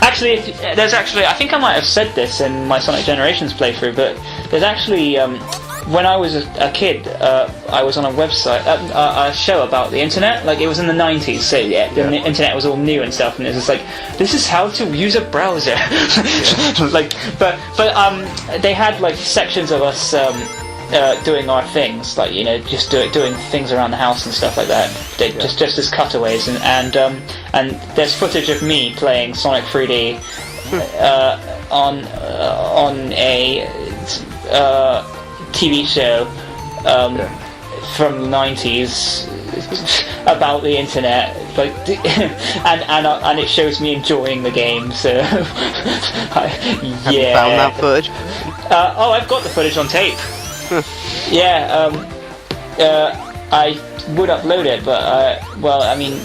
Actually, I think I might have said this in my Sonic Generations playthrough, but there's actually, when I was a kid, I was on a website, a show about the internet. Like, it was in the 90s, so the internet was all new and stuff, and it was just like, this is how to use a browser. Like, but they had like sections of us doing our things, like, you know, just doing things around the house and stuff like that. Just as cutaways, and there's footage of me playing Sonic 3D on a TV show from the 90s about the internet, like, and it shows me enjoying the game. So Have you found that footage? I've got the footage on tape. Yeah, I would upload it, but well, I mean,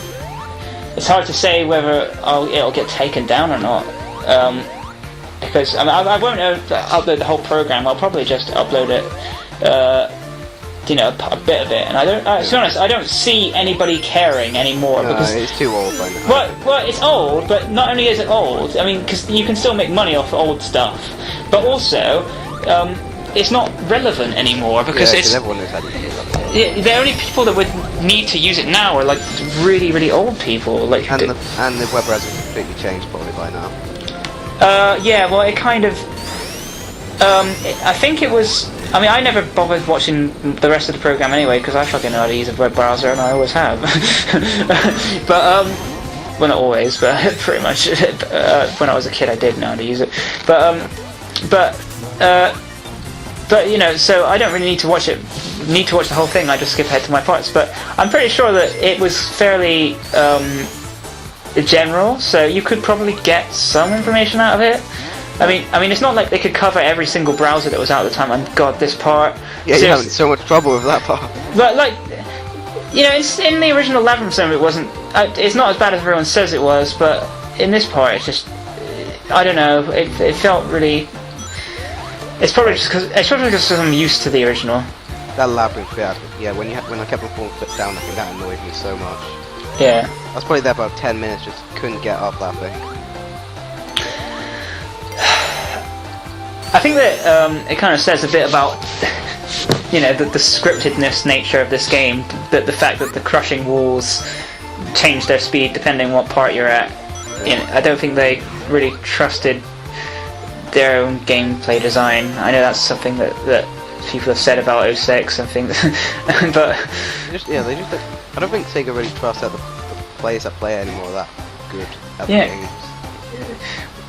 it's hard to say whether it'll get taken down or not. Because I mean, I won't upload the whole program. I'll probably just upload it, you know, a bit of it. And I don't. To be honest, I don't see anybody caring anymore. No, because it's too old by now. Well, it's old, but not only is it old. I mean, because you can still make money off old stuff, but also, it's not relevant anymore because everyone knows how to use it. Yeah, the only people that would need to use it now are like really, really old people. Like, and the web browser completely changed probably by now. Yeah, well, it kind of. I think it was. I mean, I never bothered watching the rest of the program anyway because I fucking know how to use a web browser and I always have. But well, not always, but pretty much. When I was a kid, I did know how to use it. But you know, so I don't really need to watch the whole thing. I just skip ahead to my parts. But I'm pretty sure that it was fairly general, so you could probably get some information out of it. I mean, it's not like they could cover every single browser that was out at the time. And God, this part. Yeah, you're having so much trouble with that part. But like, you know, it's in the original Labyrinth Zone. It wasn't. It's not as bad as everyone says it was. But in this part, it's just. I don't know. It felt really. It's probably just because I'm used to the original. That labyrinth, yeah. When I kept on falling down, I think that annoyed me so much. Yeah. I was probably there about 10 minutes, just couldn't get off that thing. I think that it kind of says a bit about, you know, the scriptedness nature of this game. That the fact that the crushing walls change their speed depending what part you're at. You know, I don't think they really trusted their own gameplay design. I know that's something that people have said about 06 and things, but they just I don't think Sega really trusts that the players that play anymore are that good at the games.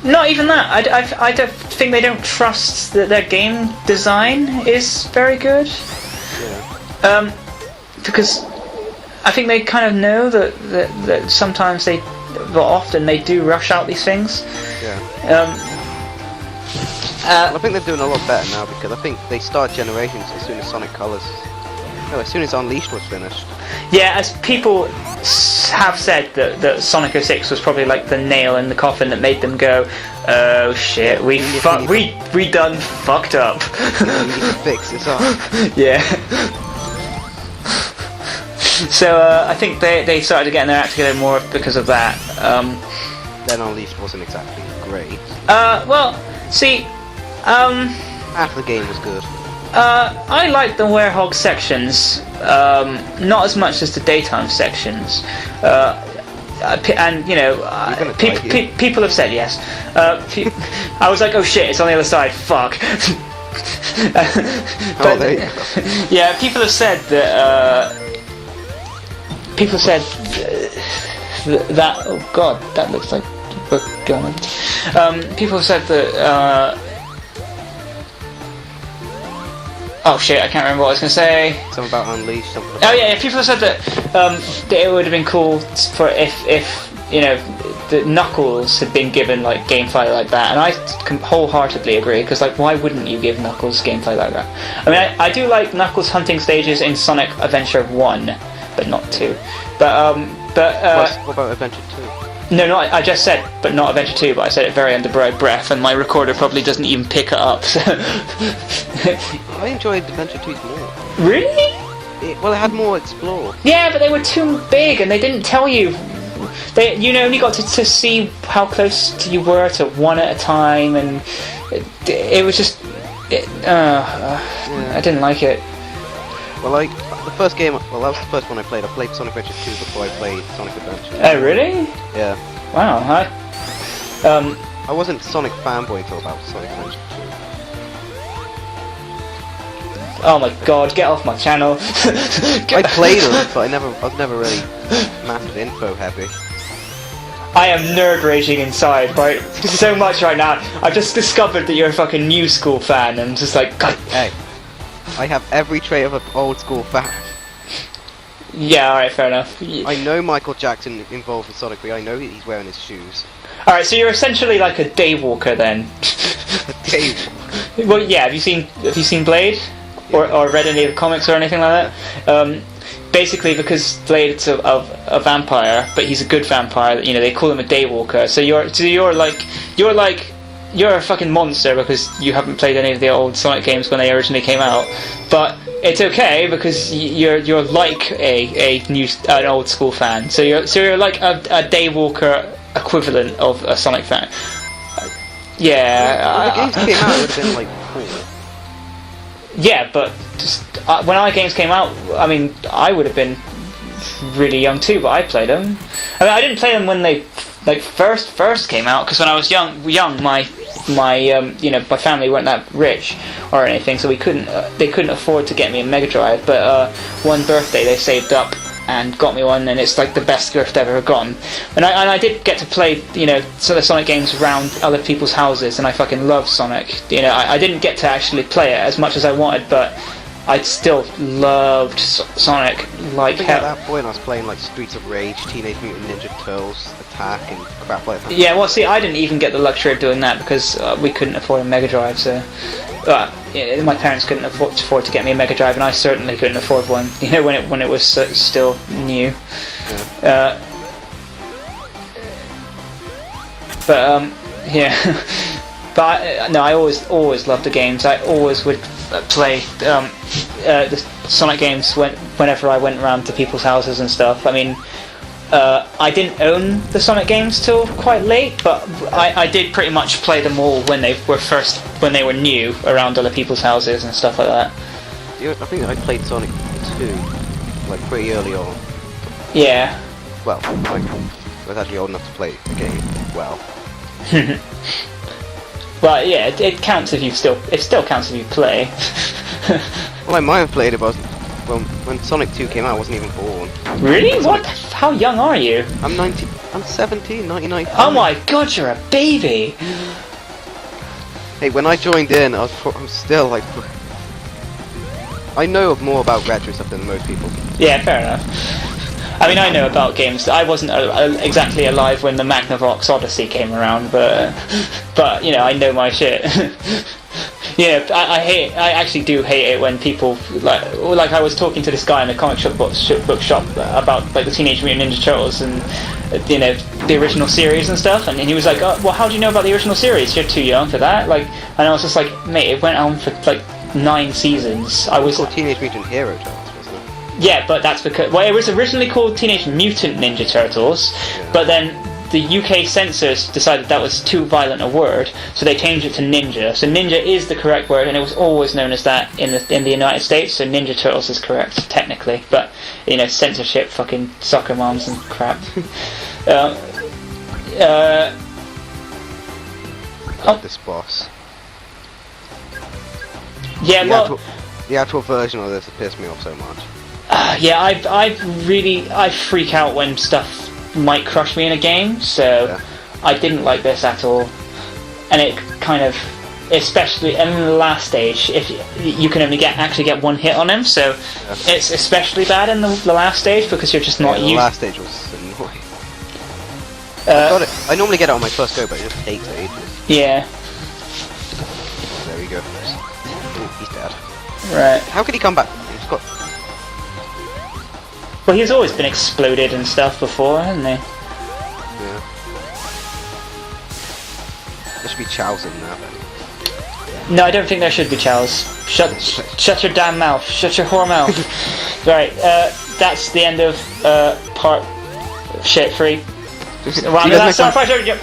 Not even that. I don't think they don't trust that their game design is very good. Yeah. Because I think they kind of know that sometimes often they do rush out these things. Yeah. I think they're doing a lot better now because I think they start Generations as soon as Sonic Colors. No, as soon as Unleashed was finished. Yeah, as people have said that Sonic 06 was probably like the nail in the coffin that made them go, oh shit, we done fucked up. We need to fix this up. Yeah. So I think they started getting their act together more because of that. Then Unleashed wasn't exactly great. Well, see. Half the game was good. I like the Werehog sections, not as much as the daytime sections. And you know, people have said yes. I was like, oh shit, it's on the other side. Fuck. But, there you go. Yeah, people have said that. People said that. Oh god, that looks like book garment. People have said that. Oh shit, I can't remember what I was going to say. Something about Unleashed. Something Oh yeah, people have said that it would have been cool for if you know the Knuckles had been given like gameplay like that, and I wholeheartedly agree because like why wouldn't you give Knuckles gameplay like that? I mean I do like Knuckles hunting stages in Sonic Adventure 1, but not 2. But what about Adventure 2? No, I just said, but not Adventure 2, but I said it very under breath, and my recorder probably doesn't even pick it up, so... I enjoyed Adventure 2's more. Really? It had more explore. Yeah, but they were too big, and they didn't tell you you only got to see how close you were to one at a time, and it was just, I didn't like it. Well, like the first game, well, that was the first one I played. I played Sonic Adventure 2 before I played Sonic Adventure. Oh, really? Yeah. Wow. I wasn't Sonic fanboy until about Sonic Adventure 2. Oh my God! Get off my channel. I played them, but I was never really massive info heavy. I am nerd raging inside, right? So much right now. I've just discovered that you're a fucking new school fan, and I'm just like, God. Hey, I have every trait of an old school fan. Yeah, alright, fair enough. I know Michael Jackson involved in Sonic 3. I know he's wearing his shoes. Alright, so you're essentially like a daywalker then. A daywalker. Well, yeah. Have you seen Blade, or read any of the comics or anything like that? Basically, because Blade's a vampire, but he's a good vampire. You know, they call him a daywalker. So you're a fucking monster because you haven't played any of the old Sonic games when they originally came out. But it's okay because you're like an old school fan. So you're like a daywalker equivalent of a Sonic fan. Yeah. When the games came out, it would have been like cool. Yeah, but just, when our games came out, I mean, I would have been really young too, but I played them. I mean, I didn't play them when they first came out, because when I was young, my family weren't that rich or anything, so they couldn't afford to get me a Mega Drive. But one birthday they saved up and got me one, and it's like the best gift I've ever gotten. And I did get to play, some of the Sonic games around other people's houses, and I fucking love Sonic. I didn't get to actually play it as much as I wanted, but I still loved Sonic like hell. At that point I was playing like Streets of Rage, Teenage Mutant Ninja Turtles, Attack, and crap like that. Yeah, well, see, I didn't even get the luxury of doing that because we couldn't afford a Mega Drive, so... my parents couldn't afford to get me a Mega Drive, and I certainly couldn't afford one. When it was still new. Yeah. Yeah. But I always loved the games. I always would play the Sonic games whenever I went around to people's houses and stuff. I mean, I didn't own the Sonic games till quite late, but I did pretty much play them all when they were new around other people's houses and stuff like that. I think I played Sonic 2 like pretty early on. Yeah. Well, I was actually old enough to play the game well. But yeah, it counts if it still counts if you play. Well, I might have played it, but when Sonic 2 came out, I wasn't even born. Really? What? How young are you? I'm 17, 1995. Oh my God, you're a baby! Hey, when I joined in, I'm still like... I know more about retro stuff than most people. Yeah, fair enough. I mean, I know about games. I wasn't exactly alive when the Magnavox Odyssey came around, but I know my shit. Yeah, I actually do hate it when people like I was talking to this guy in the comic book shop about like the Teenage Mutant Ninja Turtles and the original series and stuff, and he was like, oh, well, how do you know about the original series? You're too young for that. And I was just like, mate, it went on for like 9 seasons. I was Teenage Mutant Hero Turtles, wasn't it? Yeah, but that's because it was originally called Teenage Mutant Ninja Turtles, but then the UK censors decided that was too violent a word, so they changed it to Ninja. So Ninja is the correct word, and it was always known as that in the United States. So Ninja Turtles is correct technically, but censorship, fucking soccer moms and crap. This boss. Yeah, the actual version of this has pissed me off so much. Yeah, I freak out when stuff might crush me in a game, so yeah. I didn't like this at all. And it kind of, especially in the last stage, if you can only actually get one hit on him, so yeah. It's especially bad in the last stage because you're just not used. The last stage was annoying. I normally get it on my first go, but it just takes ages. Yeah. There we go. Ooh, he's dead. Right. How could he come back? He's got... Well, he's always been exploded and stuff before, hasn't he? Yeah. There should be chows in there. No, I don't think there should be chows. Shut your damn mouth. Shut your whore mouth. Right, that's the end of part Shit, free. He Well, I'm the doesn't Last come- Starfighter. Yep.